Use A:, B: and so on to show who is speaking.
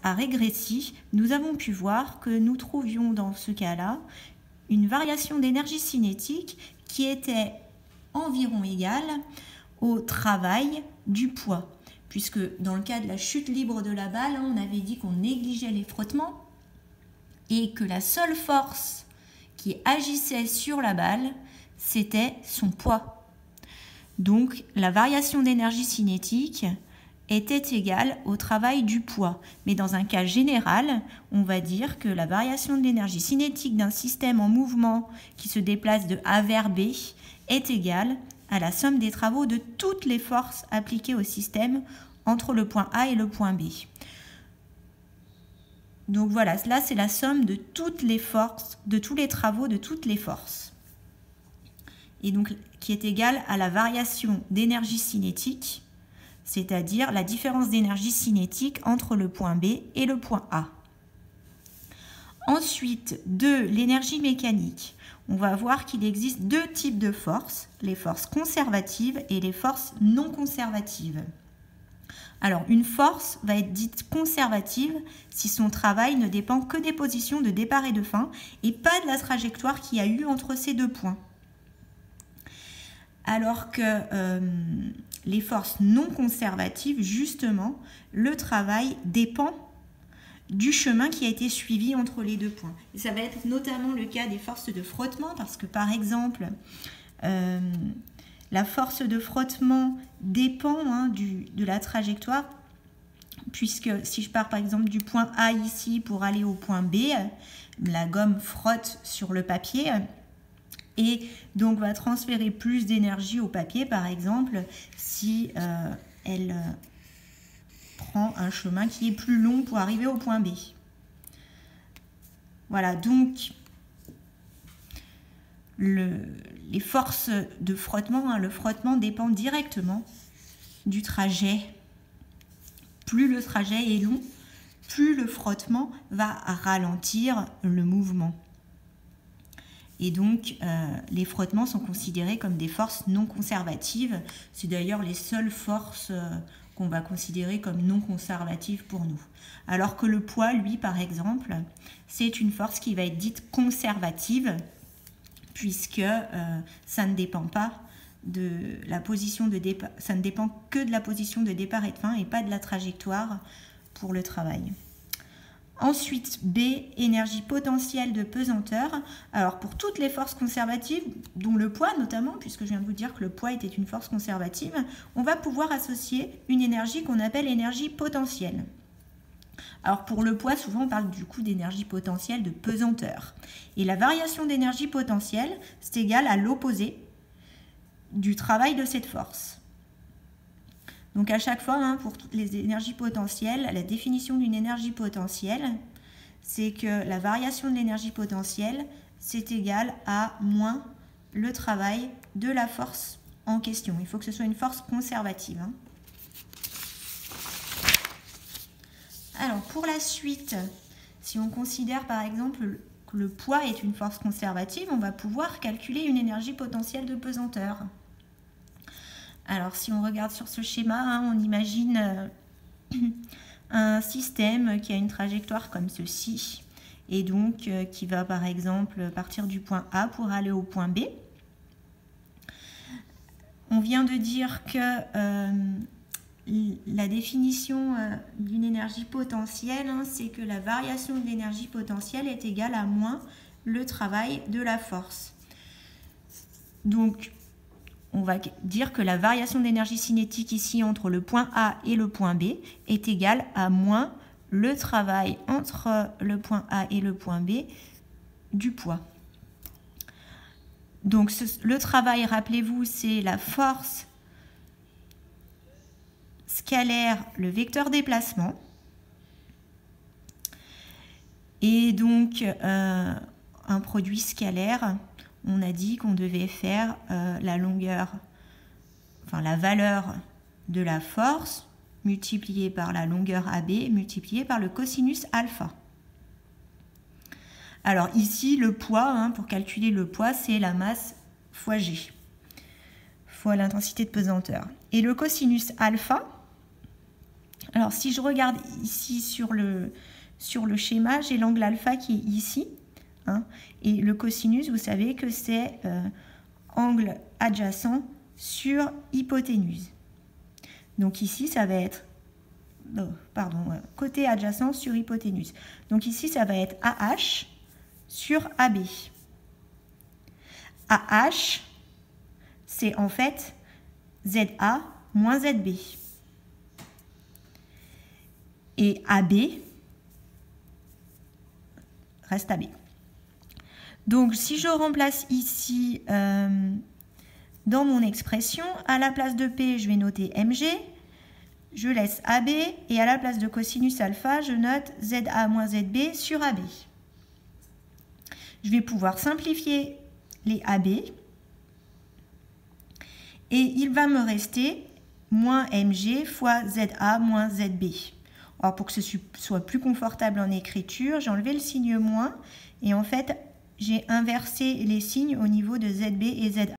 A: à Régressi, nous avons pu voir que nous trouvions dans ce cas-là une variation d'énergie cinétique qui était environ égale au travail du poids. Puisque dans le cas de la chute libre de la balle, on avait dit qu'on négligeait les frottements et que la seule force qui agissait sur la balle, c'était son poids. Donc la variation d'énergie cinétique était égale au travail du poids. Mais dans un cas général, on va dire que la variation de l'énergie cinétique d'un système en mouvement qui se déplace de A vers B est égale à la somme des travaux de toutes les forces appliquées au système entre le point A et le point B. Donc voilà, là c'est la somme de toutes les forces, de tous les travaux de toutes les forces. Et donc qui est égale à la variation d'énergie cinétique, c'est-à-dire la différence d'énergie cinétique entre le point B et le point A. Ensuite, de l'énergie mécanique, on va voir qu'il existe deux types de forces, les forces conservatives et les forces non conservatives. Alors, une force va être dite conservative si son travail ne dépend que des positions de départ et de fin et pas de la trajectoire qu'il y a eu entre ces deux points. Alors que les forces non conservatives, justement, le travail dépend du chemin qui a été suivi entre les deux points. Et ça va être notamment le cas des forces de frottement, parce que par exemple, la force de frottement dépend de la trajectoire, puisque si je pars par exemple du point A ici pour aller au point B, la gomme frotte sur le papier et donc va transférer plus d'énergie au papier, par exemple, si elle prend un chemin qui est plus long pour arriver au point B. Voilà, donc les forces de frottement, le frottement dépend directement du trajet. Plus le trajet est long, plus le frottement va ralentir le mouvement. Et donc, les frottements sont considérés comme des forces non conservatives. C'est d'ailleurs les seules forces qu'on va considérer comme non conservatives pour nous. Alors que le poids, lui, par exemple, c'est une force qui va être dite conservative, puisque ça ne dépend pas de la position de départ, ça ne dépend que de la position de départ et de fin et pas de la trajectoire pour le travail. Ensuite, B, énergie potentielle de pesanteur. Alors pour toutes les forces conservatives, dont le poids notamment, puisque je viens de vous dire que le poids était une force conservative, on va pouvoir associer une énergie qu'on appelle énergie potentielle. Alors pour le poids, souvent on parle du coup d'énergie potentielle de pesanteur. Et la variation d'énergie potentielle, c'est égal à l'opposé du travail de cette force. Donc à chaque fois, pour toutes les énergies potentielles, la définition d'une énergie potentielle, c'est que la variation de l'énergie potentielle, c'est égal à moins le travail de la force en question. Il faut que ce soit une force conservative. Alors pour la suite, si on considère par exemple que le poids est une force conservative, on va pouvoir calculer une énergie potentielle de pesanteur. Alors, si on regarde sur ce schéma, on imagine un système qui a une trajectoire comme ceci, et donc qui va par exemple partir du point A pour aller au point B. On vient de dire que la définition d'une énergie potentielle, c'est que la variation de l'énergie potentielle est égale à moins le travail de la force. Donc, on va dire que la variation d'énergie cinétique ici entre le point A et le point B est égale à moins le travail entre le point A et le point B du poids. Donc le travail, rappelez-vous, c'est la force scalaire, le vecteur déplacement. Et donc un produit scalaire, on a dit qu'on devait faire la longueur, enfin la valeur de la force multipliée par la longueur AB multipliée par le cosinus alpha. Alors ici, le poids, pour calculer le poids, c'est la masse fois G, fois l'intensité de pesanteur. Et le cosinus alpha, Alors, si je regarde ici sur le schéma, j'ai l'angle alpha qui est ici. Hein, et le cosinus, vous savez que c'est angle adjacent sur hypoténuse. Donc ici, ça va être côté adjacent sur hypoténuse. Donc ici, ça va être AH sur AB. AH, c'est en fait ZA moins ZB. Et AB reste AB. Donc, si je remplace ici dans mon expression, à la place de P, je vais noter MG, je laisse AB, et à la place de cosinus alpha, je note ZA moins ZB sur AB. Je vais pouvoir simplifier les AB, et il va me rester moins MG fois ZA moins ZB. Alors, pour que ce soit plus confortable en écriture, j'ai enlevé le signe moins, et en fait, j'ai inversé les signes au niveau de ZB et ZA.